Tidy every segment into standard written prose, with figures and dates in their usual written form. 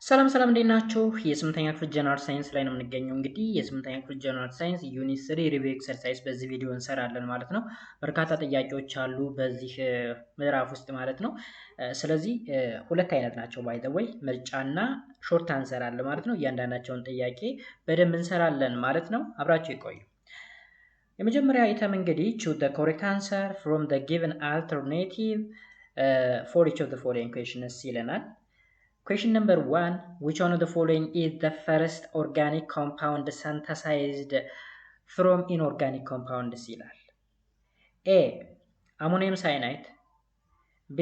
ሰላም እንዴት ናችሁ? የስምንተኛ ክፍል ጀነራል ሳይንስ ላይ ነው የምንገኘው። እንግዲህ የስምንተኛ ክፍል ጀነራል ሳይንስ ዩኒት 3 ሪቪው ኤክሰርሳይዝ በዚህ ቪዲዮ እንሰራለን ማለት ነው። በርካታ ጥያቄዎች አሉ በዚህ ምዕራፍ ውስጥ ማለት ነው። ስለዚህ ሁለት አይነት ናቸው ባይ ዘ ወይ ምርጫና ሾርት አንሰር አለ ማለት ነው። እያንዳንዳቸውን ጥያቄ በደንብ እንሰራለን ማለት ነው። አብራችሁ ይቆዩ። የመጀመሪያ አይተም እንግዲህ choose the correct answer from the given alternative for each of the following questions ይለናል። Question number 1, which one of the following is the first organic compound synthesized from inorganic compounds ይላል? A. ammonium cyanide, B.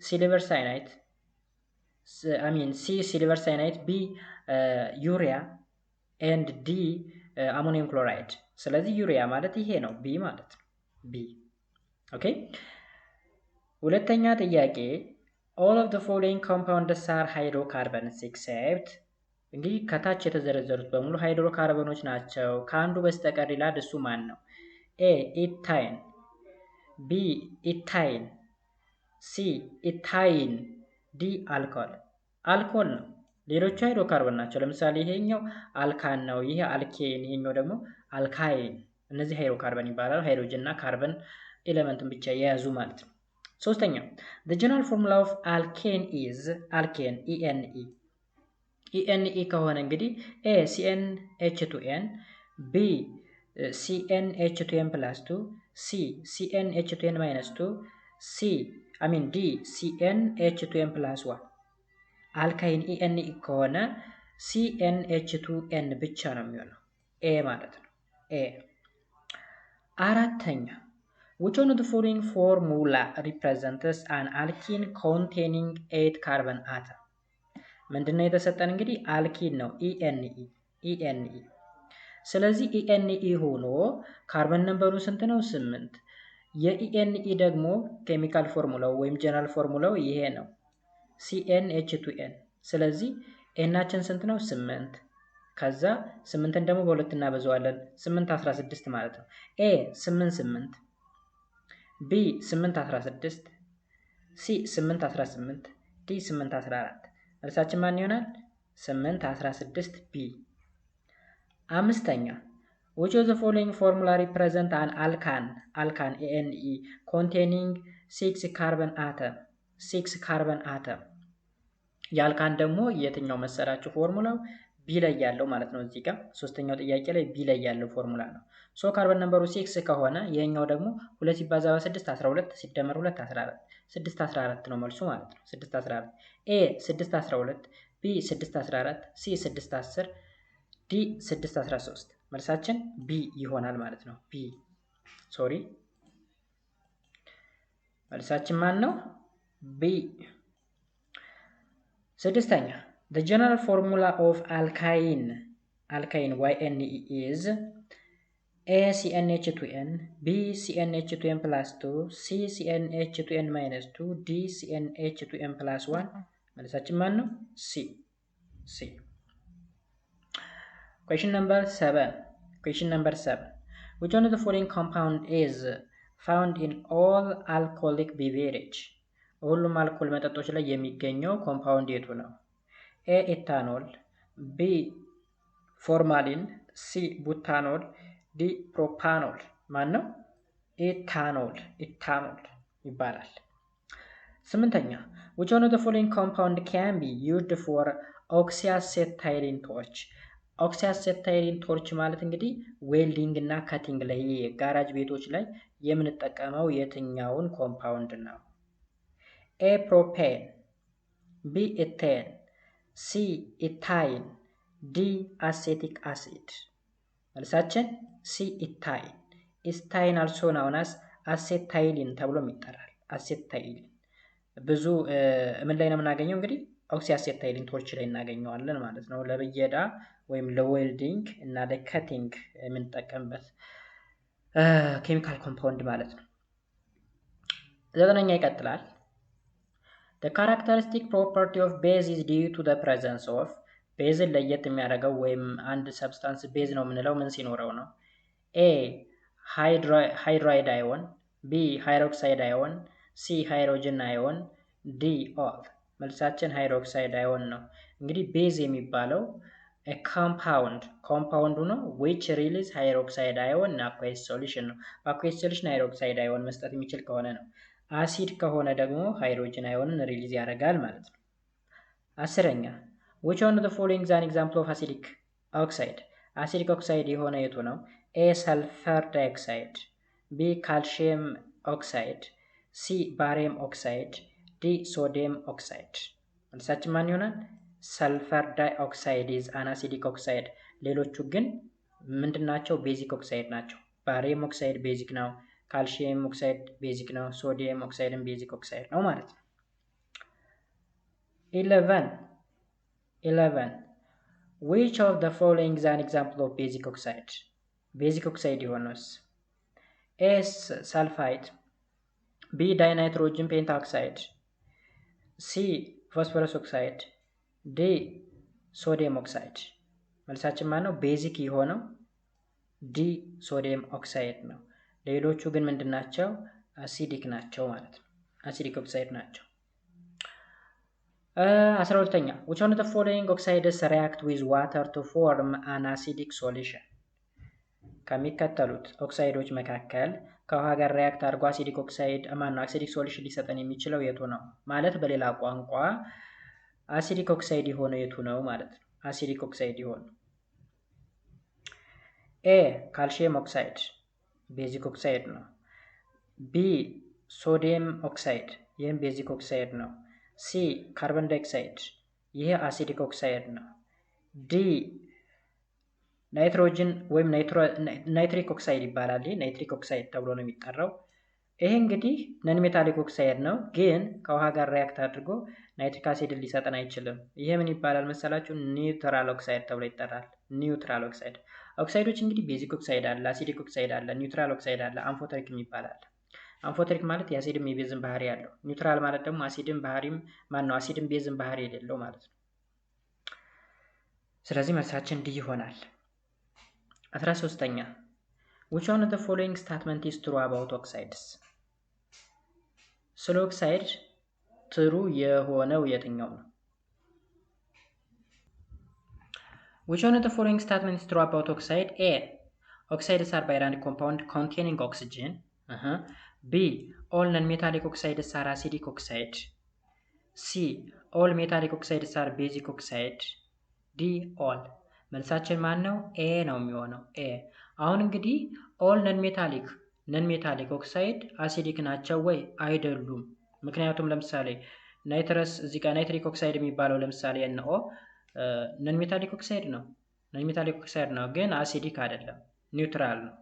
silver cyanide, C. silver cyanide, B. urea, and D. ammonium chloride. ስለዚህ ዩሪያ ማለት ይሄ ነው፣ B ማለት ነው። B. ኦኬ። ሁለተኛ ጥያቄ all of the following compounds are hydrocarbons except እንግዲህ ከታች የተዘረዘሩት በሙሉ ሃይድሮካርበኖች ናቸው ከአንዱ በስተቀር ይላል። እሱ ማን ነው? A. ኢታይን፣ B. ኢታይን፣ C. ኢታይን፣ D. አልኮል። አልኮል ነው። ሌሎቹ ሃይድሮካርበን ናቸው። ለምሳሌ ይሄኛው አልካን ነው፣ ይሄ አልኬን፣ ይሄኛው ደግሞ አልካይን። እነዚህ ሃይድሮካርበን ይባላሉ። ሃይድሮጅን እና ካርበን ኤሌመንትን ብቻ የያዙ ማለት ነው። ሶስተኛው the general formula of alkane is alkane ENE ENE ከሆነ እንግዲህ A CnH2n, B CnH2n plus 2, C CnH2n minus 2, D CnH2n plus 1። አልካይን ENE ከሆነ CnH2n ብቻ ነው የሚሆነው A ማለት ነው። A። አራተኛ which one of the following formula represents an alkene containing 8 carbon atom? ምንድነው የተሰጠን? እንግዲህ አልኪን ነው ENE። ስለዚህ ENE ሆኖ ካርበን ነምበሩ ስንት ነው? 8። የENE ደግሞ ኬሚካል ፎርሙላው ወይም ጀነራል ፎርሙላው ይሄ ነው CnH2n። ስለዚህ ኤናችን ስንት ነው? 8። ከዛ 8ን ደግሞ በሁለት እናበዛዋለን 8 16 ማለት ነው። A 8 8፣ B 8 16፣ C 8 18፣ D 8 14። መልሳችን ማን ይሆናል? 8 16 B። አምስተኛ which of the following formula represent an alkane ANE containing 6 carbon atom? የአልካን ደግሞ የትኛው መሰላችሁ? ፎርሙላው ቢ ላይ ያለው ማለት ነው። እዚህ ጋር ሶስተኛው ጥያቄ ላይ ቢ ላይ ያለው ፎርሙላ ነው። ሶ ካርበን ነምበሩ 6 ከሆነ ይሄኛው ደግሞ 2 ሲባዛ በ6 12 ሲደመር 2 14 6 14 ነው መልሱ ማለት ነው። 6 14 A 6 12፣ B 6 14፣ C 6 10፣ D 6 13። መልሳችን ቢ ይሆናል ማለት ነው። ቢ ሶሪ መልሳችን ማን ነው? ቢ። ስድስተኛ the general formula of alkyne YNE is A CnH2n, B CnH2n plus 2, C CnH2n minus 2, D CnH2n plus 1። መልሳችን ማን ነው? C። Question number 7. Which one of the following compound is found in all alcoholic beverage? ሁሉም አልኮል መጠጦች ላይ የሚገኘው ኮምፓውንድ የቱ ነው? A ኢታኖል፣ B ፎርማሊን፣ C ቡታኖል፣ D ፕሮፓኖል። ማን ነው? ኢታኖል ይባላል። ስምንተኛ which one of the following compound can be used for oxyacetylene torch? ኦክሲአሴታይሊን ቶርች ማለት እንግዲህ ዌልዲንግ እና ካቲንግ ላይ ጋራጅ ቤቶች ላይ የምንጠቀመው የትኛውን ኮምፓውንድ ነው? A ፕሮፔን፣ B ኢቴን፣ C ኢታይን፣ D አሴቲክ አሲድ። መልሳችን C ኢታይን። ኢታይን አልሶ ናውን አስ አሴታይሊን ተብሎም ይጠራል። አሴታይሊን ብዙ ምን ላይ ነው የምናገኘው? እንግዲህ ኦክሲአሴታይሊን ቶርች ላይ እናገኘዋለን ማለት ነው። ለብየዳ ወይም ለዌልዲንግ እና ለካቲንግ የምንጠቀምበት ኬሚካል ኮምፓውንድ ማለት ነው። ዘጠነኛ ይቀጥላል። The characteristic property of base is due to the presence of ቤዝን ለየት የሚያደርገው ወይም አንድ ሰብስታንስ ቤዝ ነው የምንለው ምን ሲኖረው ነው? A ሃይድራይድ አዮን፣ B ሃይድሮክሳይድ አዮን፣ C ሃይድሮጅን አዮን፣ D all። መልሳችን ሃይድሮክሳይድ አዮን ነው። እንግዲህ ቤዝ የሚባለው ኮምፓውንዱ ነው which release hydroxide ion in aqueous solution ነው። በአኩዌስ ሶሉሽን ሃይድሮክሳይድ አዮን መስጠት የሚችል ከሆነ ነው። አሲድ ከሆነ ደግሞ ሃይድሮጅን አዮንን ሪሊዝ ያደርጋል ማለት ነው። 10ኛ which one of the following is an example of acidic oxide? acidic oxide የሆነ የቱ ነው? A sulfur dioxide, B calcium oxide, C barium oxide, D sodium oxide. መልሳችን ማን ይሆናል? ሰልፈር ዳይኦክሳይድ is an acidic oxide። ሌሎቹ ግን ምንድናቸው? ቤዚክ ኦክሳይድ ናቸው። ባሪየም ኦክሳይድ ቤዚክ ነው፣ ካልሲየም ኦክሳይድ ቤዚክ ነው፣ ሶዲየም ኦክሳይድም ቤዚክ ኦክሳይድ ነው ማለት ነው። 11 which of the following is an example of basic oxide? ቤዚክ ኦክሳይድ የሆነስ A sulfide, B dinitrogen pentaoxide, C phosphorus oxide, D sodium oxide። መልሳችን ማን ነው? ቤዚክ የሆነው ዲ ሶዲየም ኦክሳይድ ነው። ሌሎቹ ግን ምንድናቸው? አሲዲክ ናቸው ማለት ነው። አሲዲክ ኦክሳይድ ናቸው። 12ኛ which one of the following oxides react with water to form an acidic solution? ከሚከተሉት ኦክሳይዶች መካከል ከውሃ ጋር ሪያክት አድርጎ አሲዲክ ኦክሳይድ አሲዲክ ሶሉሽን ሊሰጠን የሚችለው የቱ ነው? ማለት በሌላ ቋንቋ አሲዲክ ኦክሳይድ የሆነ የቱ ነው ማለት ነው። አሲዲክ ኦክሳይድ የሆነ ኤ ካልሲየም ኦክሳይድ ቤዚክ ኦክሳይድ ነው። ቢ ሶዲየም ኦክሳይድ ይህም ቤዚክ ኦክሳይድ ነው። ሲ ካርቦን ዳይኦክሳይድ ይህ አሲዲክ ኦክሳይድ ነው። ዲ ናይትሮጅን ወይም ናይትሪክ ኦክሳይድ ይባላል። ይህ ናይትሪክ ኦክሳይድ ተብሎ ነው የሚጠራው። ይሄ እንግዲህ ነን ሜታሊክ ኦክሳይድ ነው፣ ግን ከውሃ ጋር ሪያክት አድርጎ ናይትሪክ አሲድን ሊሰጠን አይችልም። ይሄ ምን ይባላል መሰላችሁ? ኒውትራል ኦክሳይድ ተብሎ ይጠራል። ኒውትራል ኦክሳይድ። ኦክሳይዶች እንግዲህ ቤዚክ ኦክሳይድ አለ፣ አሲዲክ ኦክሳይድ አለ፣ ኒውትራል ኦክሳይድ አለ፣ አምፎተሪክ ይባላል። አምፎተሪክ ማለት የአሲድም የቤዝም ባህሪ ያለው፣ ኒውትራል ማለት ደግሞ አሲድም ባህሪም ማነው አሲድም ቤዝም ባህሪ የሌለው ማለት ነው። ስለዚህ መልሳችን ዲ ይሆናል። 13ኛ which one of the following statement is true about oxides? ስለ ኦክሳይድ ትሩ የሆነው የትኛው ነው? which one of the following statement is true about oxide? A oxides are bionic compound containing oxygen. B all non-metallic oxides are acidic oxide. C all metallic oxides are basic oxide. D all። መልሳችን ማን ነው? ኤ ነው የሚሆነው። ኤ። አሁን እንግዲህ ኦል ነን ሜታሊክ ኦክሳይድ አሲዲክ ናቸው ወይ? አይደሉም። ምክንያቱም ለምሳሌ ናይትረስ እዚህ ጋር ናይትሪክ ኦክሳይድ የሚባለው ለምሳሌ NO ነን ሜታሊክ ኦክሳይድ ነው፣ ግን አሲዲክ አይደለም፣ ኒውትራል ነው።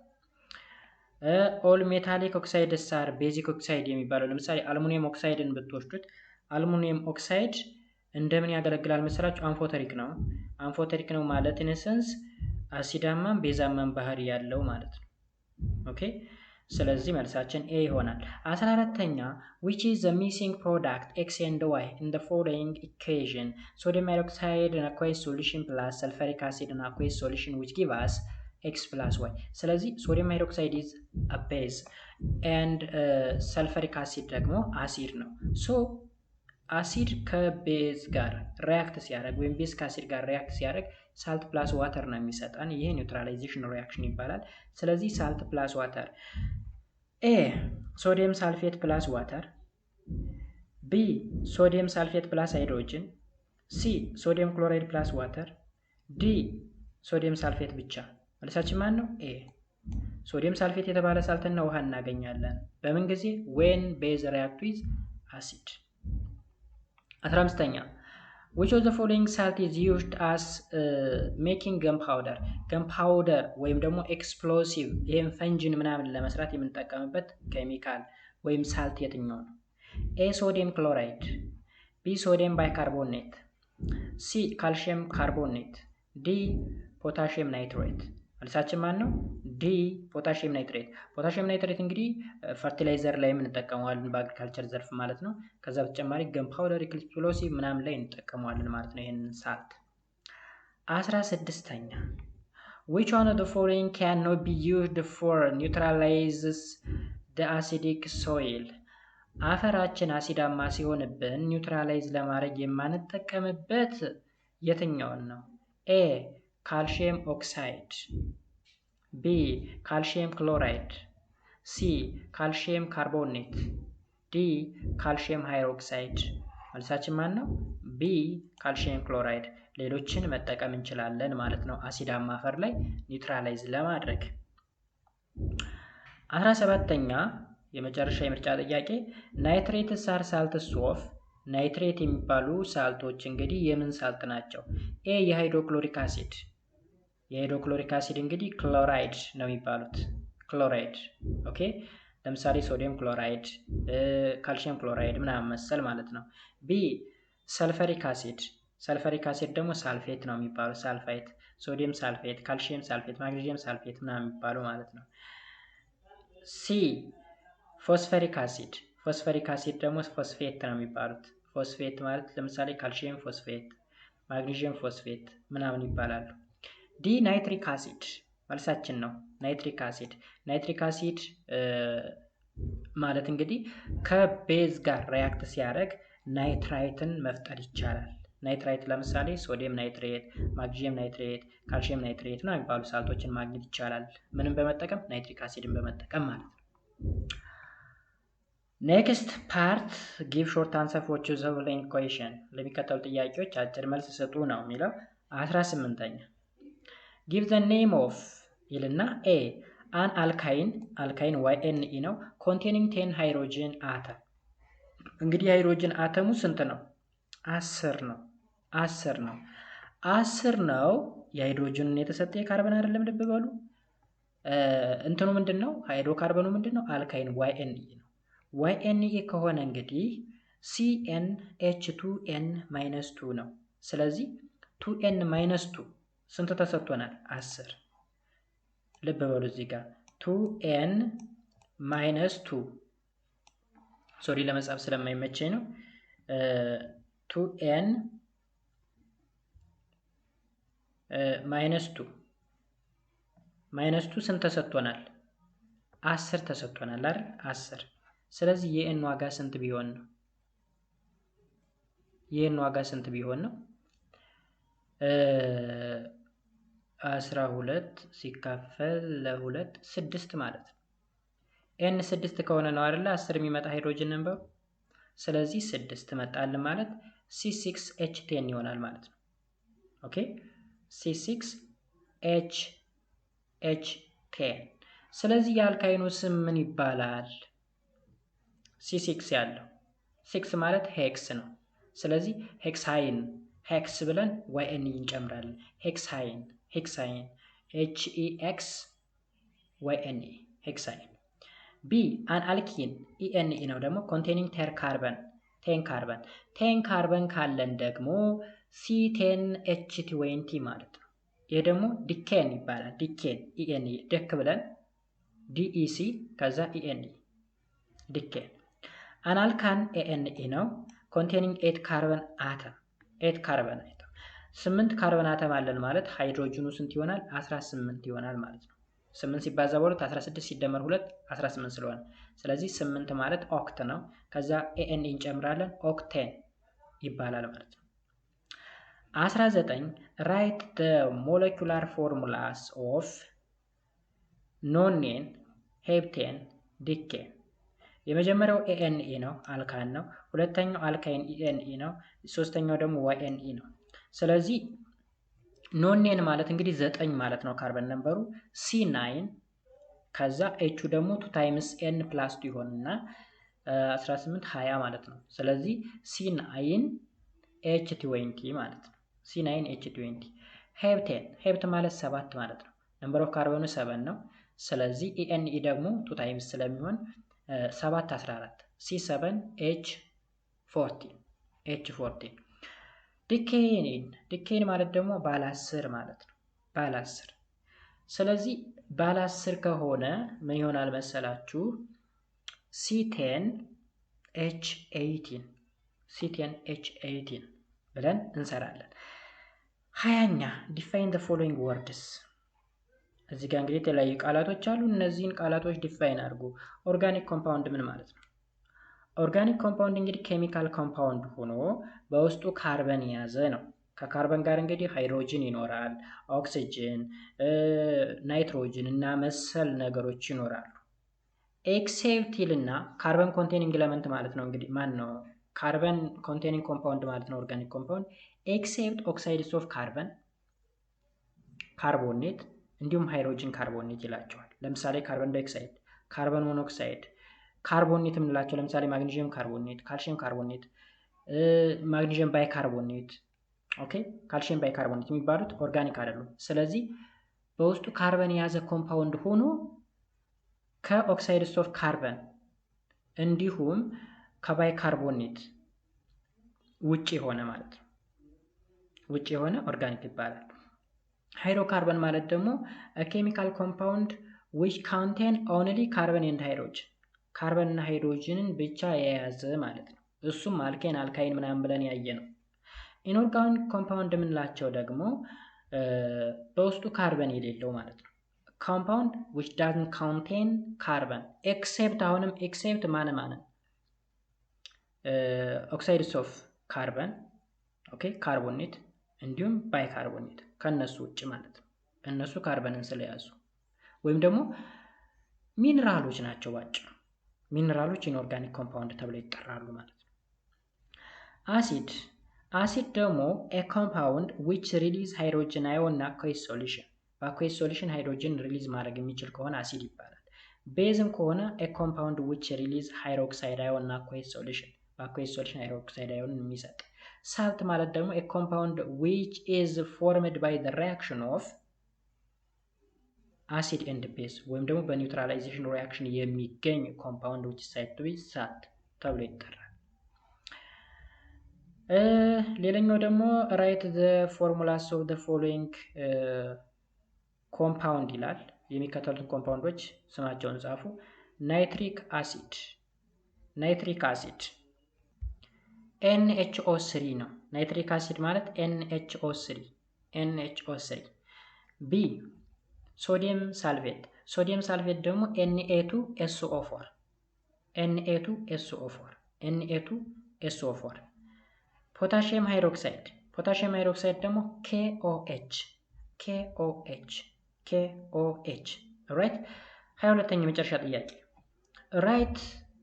ኦል ሜታሊክ ኦክሳይድ ሳር ቤዚክ ኦክሳይድ የሚባለው ለምሳሌ አልሙኒየም ኦክሳይድን ብትወስዱት አልሙኒየም ኦክሳይድ እንደምን ያገለግላል መሰላችሁ? አንፎተሪክ ነው ማለት ኢንሰንስ አሲዳማም ቤዛማም ባህሪ ያለው ማለት ነው። ኦኬ፣ ስለዚህ መልሳችን ኤ ይሆናል። 14ኛ which is the missing product x and y in the following equation? sodium hydroxide in aqueous solution plus sulfuric acid in aqueous solution which give us x plus y። ስለዚህ ሶዲየም ሃይድሮክሳይድ is a base and sulfuric acid ደግሞ አሲድ ነው። ሶ አሲድ ከቤዝ ጋር ሪያክት ሲያደርግ ወይም ቤዝ ከአሲድ ጋር ሪያክት ሲያደርግ ሳልት ፕላስ ዋተር ነው የሚሰጠን። ይሄ ኒውትራላይዜሽን ሪያክሽን ይባላል። ስለዚህ ሳልት ፕላስ ዋተር። ኤ ሶዲየም ሳልፌት ፕላስ ዋተር፣ ቢ ሶዲየም ሳልፌት ፕላስ ሃይድሮጅን፣ ሲ ሶዲየም ክሎራይድ ፕላስ ዋተር፣ ዲ ሶዲየም ሳልፌት ብቻ። መልሳችን ማን ነው? ኤ። ሶዲየም ሳልፌት የተባለ ሳልትና ውሃ እናገኛለን። በምን ጊዜ? ዌን ቤዝ ሪያክት ዊዝ አሲድ። 15ኛ which of the following salt is used as making gunpowder? gunpowder ወይም ደግሞ ኤክስፕሎሲቭ ይሄን ፈንጂን ምናምን ለመስራት የምንጠቀምበት ኬሚካል ወይም ሳልት የትኛው ነው? ኤ ሶዲየም ክሎራይድ፣ ቢ ሶዲየም ባይካርቦኔት፣ ሲ ካልሲየም ካርቦኔት፣ ዲ ፖታሺየም ናይትሬት። መልሳችን ማን ነው? ዲ ፖታሺየም ናይትሬት። ፖታሺየም ናይትሬት እንግዲህ ፈርቲላይዘር ላይ እንጠቀመዋለን በአግሪካልቸር ዘርፍ ማለት ነው። ከዛ በተጨማሪ ገን ፓውደር ኤክስፕሎሲቭ ምናምን ላይ እንጠቀመዋለን ማለት ነው ይሄንን ሳልት። 16ኛ which one of the following cannot be used for neutralizes the acidic soil? አፈራችን አሲዳማ ሲሆንብን ኒውትራላይዝ ለማድረግ የማንጠቀምበት የትኛውን ነው? ኤ ካልሲየም ኦክሳይድ፣ ቢ ካልሲየም ክሎራይድ፣ ሲ ካልሲየም ካርቦኔት፣ ዲ ካልሲየም ሃይድሮክሳይድ። መልሳችን ማን ነው? ቢ ካልሲየም ክሎራይድ። ሌሎችን መጠቀም እንችላለን ማለት ነው አሲዳማ አፈር ላይ ኒውትራላይዝ ለማድረግ። 17ኛ የመጨረሻ የምርጫ ጥያቄ ናይትሬትስ አር ሳልትስ ኦፍ። ናይትሬት የሚባሉ ሳልቶች እንግዲህ የምን ሳልት ናቸው? ኤ የሃይድሮክሎሪክ አሲድ። የሃይድሮክሎሪክ አሲድ እንግዲህ ክሎራይድ ነው የሚባሉት። ክሎራይድ ኦኬ። ለምሳሌ ሶዲየም ክሎራይድ፣ ካልሲየም ክሎራይድ ምናምን መሰል ማለት ነው። ቢ ሰልፈሪክ አሲድ። ሰልፈሪክ አሲድ ደግሞ ሳልፌት ነው የሚባለው። ሳልፋይት፣ ሶዲየም ሳልፌት፣ ካልሲየም ሳልፌት፣ ማግኔዚየም ሳልፌት ምናምን የሚባሉ ማለት ነው። ሲ ፎስፈሪክ አሲድ። ፎስፈሪክ አሲድ ደግሞ ፎስፌት ነው የሚባሉት። ፎስፌት ማለት ለምሳሌ ካልሲየም ፎስፌት፣ ማግኔዚየም ፎስፌት ምናምን ይባላሉ። ዲ ናይትሪክ አሲድ መልሳችን ነው። ናይትሪክ አሲድ። ናይትሪክ አሲድ ማለት እንግዲህ ከቤዝ ጋር ሪያክት ሲያደርግ ናይትራይትን መፍጠር ይቻላል። ናይትራይት ለምሳሌ ሶዲየም ናይትሬት፣ ማግኔዚየም ናይትሬት፣ ካልሲየም ናይትሬት ነው የሚባሉ ሳልቶችን ማግኘት ይቻላል። ምንም በመጠቀም ናይትሪክ አሲድን በመጠቀም ማለት ነው። ኔክስት ፓርት ጊቭ ሾርት አንሰር ፎር ቹዝ ዘ ፎሎዊንግ ኩዌስችን። ለሚከተሉ ጥያቄዎች አጭር መልስ ስጡ ነው የሚለው። 18ኛ ጊቭ ዘ ኔም ኦፍ ይልና ኤ አን አልካይን፣ አልካይን YNE ነው ኮንቴኒንግ 10 ሃይድሮጅን አተም። እንግዲህ ሃይድሮጅን አተሙ ስንት ነው? 10 ነው። 10 ነው። 10 ነው። የሃይድሮጅኑን የተሰጠ የካርበን አይደለም። ልብ በሉ። እንትኑ ምንድነው? ሃይድሮካርበኑ ምንድነው? አልካይን YNE ነው። YNE ከሆነ እንግዲህ CnH2n-2 ነው። ስለዚህ 2n-2 ስንት ተሰጥቶናል? 10። ልብ በሉ እዚህ ጋር 2n-2 ሶሪ ለመጻፍ ስለማይመቸኝ ነው። 2n-2 -2 ስንት ተሰጥቶናል? 10 ተሰጥቶናል አይደል? 10። ስለዚህ የኤን ዋጋ ስንት ቢሆን ነው? የኤን ዋጋ ስንት ቢሆን ነው? 12 ሲካፈል ለ2 6 ማለት ነው። ኤን 6 ከሆነ ነው አይደል 10 የሚመጣ ሃይድሮጅን ነምበሩ። ስለዚህ 6 መጣልን ማለት C6H10 ይሆናል ማለት ነው። ኦኬ C6H10። ስለዚህ የአልካይኑ ስም ምን ይባላል? C6 ያለው 6 ማለት ሄክስ ነው። ስለዚህ ሄክሳይን፣ ሄክስ ብለን YNE እንጨምራለን። ሄክሳይን፣ ሄክሳይን HEXYNE ሄክሳይን። ቢ አን አልኪን ENE ነው ደግሞ ኮንቴኒንግ 10 ካርበን፣ 10 ካርበን። 10 ካርበን ካለን ደግሞ C10H20 ማለት ነው። ይሄ ደግሞ ዲኬን ይባላል። ዲኬን ENE ደክ ብለን DEC ከዛ ENE ዲኬን። አን አልካን ANE ነው ኮንቴኒንግ 8 ካርበን አተም፣ 8 ካርበን አተም። 8 ካርበን አተም አለን ማለት ሃይድሮጅኑ ስንት ይሆናል? 18 ይሆናል ማለት ነው። 8 ሲባዛ በ2 16 ሲደመር 2 18 ስለሆነ ስለዚህ 8 ማለት ኦክት ነው። ከዛ ANE እንጨምራለን ኦክቴን ይባላል ማለት ነው። 19 ራይት the molecular formulas of ኖኔን፣ ሄፕቴን፣ ዲኬን። የመጀመሪያው ANE ነው አልካን ነው። ሁለተኛው አልካይን ENE ነው። ሶስተኛው ደግሞ YNE ነው። ስለዚህ ኖኔን ማለት እንግዲህ 9 ማለት ነው ካርበን ነምበሩ። C9 ከዛ H ደግሞ 2 ታይምስ N + 2 ይሆንና 18 20 ማለት ነው። ስለዚህ C9H20 ማለት ነው። C9H20 ሄፕቴን፣ ሄፕት ማለት 7 ማለት ነው። ነምበር ኦፍ ካርበኑ 7 ነው። ስለዚህ ENE ደግሞ 2 ታይምስ ስለሚሆን 7 14 C7H14 H14። ዲኬን ማለት ደግሞ ባለ 10 ማለት ነው። ባለ 10። ስለዚህ ባለ 10 ከሆነ ምን ይሆናል መሰላችሁ? C10H18 C10H18 ብለን እንሰራለን። 20ኛ ዲፋይን the following words። እዚህ ጋር እንግዲህ የተለያዩ ቃላቶች አሉ። እነዚህን ቃላቶች ዲፋይን አድርጉ። ኦርጋኒክ ኮምፓውንድ ምን ማለት ነው? ኦርጋኒክ ኮምፓውንድ እንግዲህ ኬሚካል ኮምፓውንድ ሆኖ በውስጡ ካርበን የያዘ ነው። ከካርበን ጋር እንግዲህ ሃይድሮጅን ይኖራል፣ ኦክሲጅን፣ ናይትሮጅን እና መሰል ነገሮች ይኖራሉ። ኤክሴፕት ይልና ካርበን ኮንቴኒንግ ኤለመንት ማለት ነው። እንግዲህ ማን ነው ካርበን ኮንቴኒንግ ኮምፓውንድ ማለት ነው ኦርጋኒክ ኮምፓውንድ። ኤክሴፕት ኦክሳይድስ ኦፍ ካርበን ካርቦኔት እንዲሁም ሃይድሮጅን ካርቦኔት ይላቸዋል። ለምሳሌ ካርበን ዳይኦክሳይድ፣ ካርበን ሞኖክሳይድ፣ ካርቦኔት የምንላቸው ለምሳሌ ማግኒዥየም ካርቦኔት፣ ካልሽየም ካርቦኔት፣ ማግኒዥየም ባይካርቦኔት፣ ኦኬ ካልሽየም ባይካርቦኔት የሚባሉት ኦርጋኒክ አይደሉም። ስለዚህ በውስጡ ካርበን የያዘ ኮምፓውንድ ሆኖ ከኦክሳይድስ ኦፍ ካርበን እንዲሁም ከባይካርቦኔት ውጪ የሆነ ማለት ነው። ውጪ የሆነ ኦርጋኒክ ይባላል። ሃይድሮካርበን ማለት ደግሞ ኬሚካል ኮምፓውንድ which contain only carbon and hydrogen ካርበን እና ሃይድሮጅንን ብቻ የያዘ ማለት ነው። እሱም አልኬን አልካይን ምናምን ብለን ያየ ነው። ኢንኦርጋኒክ ኮምፓውንድ የምንላቸው ደግሞ በውስጡ ካርበን የሌለው ማለት ነው። ኮምፓውንድ which doesn't contain carbon except አሁንም except ማን ኦክሳይድስ ኦፍ ካርበን ኦኬ ካርቦኔት እንዲሁም ባይካርቦኔት ከነሱ ውጭ ማለት ነው። እነሱ ካርበንን ስለያዙ ወይም ደግሞ ሚነራሎች ናቸው። ባጭሩ ሚነራሎች ኢንኦርጋኒክ ኮምፓውንድ ተብለው ይጠራሉ ማለት ነው። አሲድ ደግሞ a compound which release hydrogen ion እና aqueous solution በአኩዌስ ሶሉሽን ሃይድሮጅን ሪሊዝ ማድረግ የሚችል ከሆነ አሲድ ይባላል። ቤዝም ከሆነ a compound which release hydroxide ion እና aqueous solution በአኩዌስ ሶሉሽን ሃይድሮክሳይድ አዮን የሚሰጥ። ሳልት ማለት ደግሞ a compound which is formed by the reaction of acid and base ወይም ደግሞ በኒውትራላይዜሽን ሪአክሽን የሚገኝ ኮምፓውንድ which is said to be salt ተብሎ ይጠራል። ሌላኛው ደግሞ write the formulas of the following compound ይላል። የሚከተሉት ኮምፓውንዶች ስማቸውን ጻፉ። ናይትሪክ አሲድ NHO3 ነው። ናይትሪክ አሲድ ማለት NHO3 ቢ ሶዲየም ሳልፌት ደግሞ Na2SO4 ፖታሺየም ሃይድሮክሳይድ ደግሞ KOH ራይት። 22ኛ መጨረሻ ጥያቄ ራይት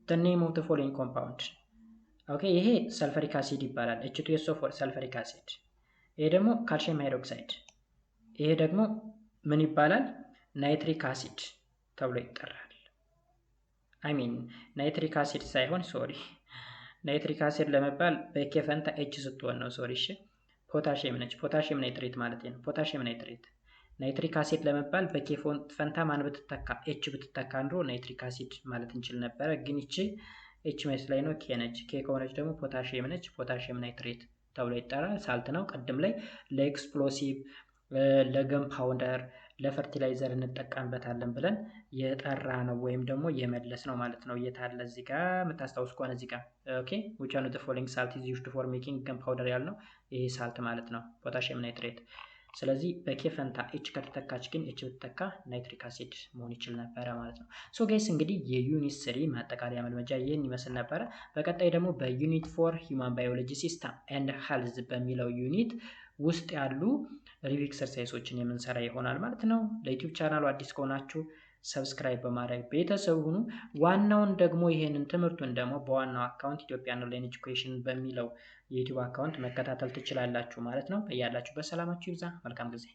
the name of the following compound ኦኬ ይሄ ሰልፈሪክ አሲድ ይባላል H2SO4 ሰልፈሪክ አሲድ። ይሄ ደግሞ ካልሲየም ሃይድሮክሳይድ። ይሄ ደግሞ ምን ይባላል? ናይትሪክ አሲድ ተብሎ ይጠራል። ናይትሪክ አሲድ ሳይሆን ናይትሪክ አሲድ ለመባል በኬ ፈንታ ኤች ስትሆን ነው። እሺ ፖታሺየም ነች። ፖታሺየም ናይትሬት ማለት ነው። ፖታሺየም ናይትሬት። ናይትሪክ አሲድ ለመባል በኬ ፈንታ ማን ብትተካ ኤች ብትተካ እንድሮ ናይትሪክ አሲድ ማለት እንችል ነበረ። ግን እቺ ኤች ሜስ ላይ ነው ኬ ነች። ኬ ከሆነች ደግሞ ፖታሺየም ነች። ፖታሺየም ናይትሬት ተብሎ ይጠራል። ሳልት ነው። ቀደም ላይ ለኤክስፕሎሲቭ ለገን ፓውደር ለፈርቲላይዘር እንጠቀምበታለን ብለን የጠራ ነው ወይም ደግሞ የመለስ ነው ማለት ነው። የታለ እዚህ ጋር የምታስታውስ ከሆነ እዚህ ጋር ኦኬ which one of the following salt is used for making ገን ፓውደር ያልነው ይሄ ሳልት ማለት ነው ፖታሺየም ናይትሬት። ስለዚህ በኬ ፈንታ ኤች ከተተካች ግን ኤች ብትተካ ናይትሪክ አሲድ መሆን ይችል ነበረ ማለት ነው። ሶ ጋይስ እንግዲህ የዩኒት 3 ማጠቃለያ መልመጃ ይህን ይመስል ነበረ። በቀጣይ ደግሞ በዩኒት 4 ሂውማን ባዮሎጂ ሲስተም ኤንድ ሄልዝ በሚለው ዩኒት ውስጥ ያሉ ሪቪው ኤክሰርሳይሶችን የምንሰራ ይሆናል ማለት ነው። ለዩቲዩብ ቻናሉ አዲስ ከሆናችሁ ሰብስክራይብ በማድረግ ቤተሰብ ሁኑ። ዋናውን ደግሞ ይሄንን ትምህርቱን ደግሞ በዋናው አካውንት ኢትዮጵያን ኦንላይን ኤጁኬሽን በሚለው የዩቲዩብ አካውንት መከታተል ትችላላችሁ ማለት ነው። በያላችሁበት ሰላማችሁ ይብዛ። መልካም ጊዜ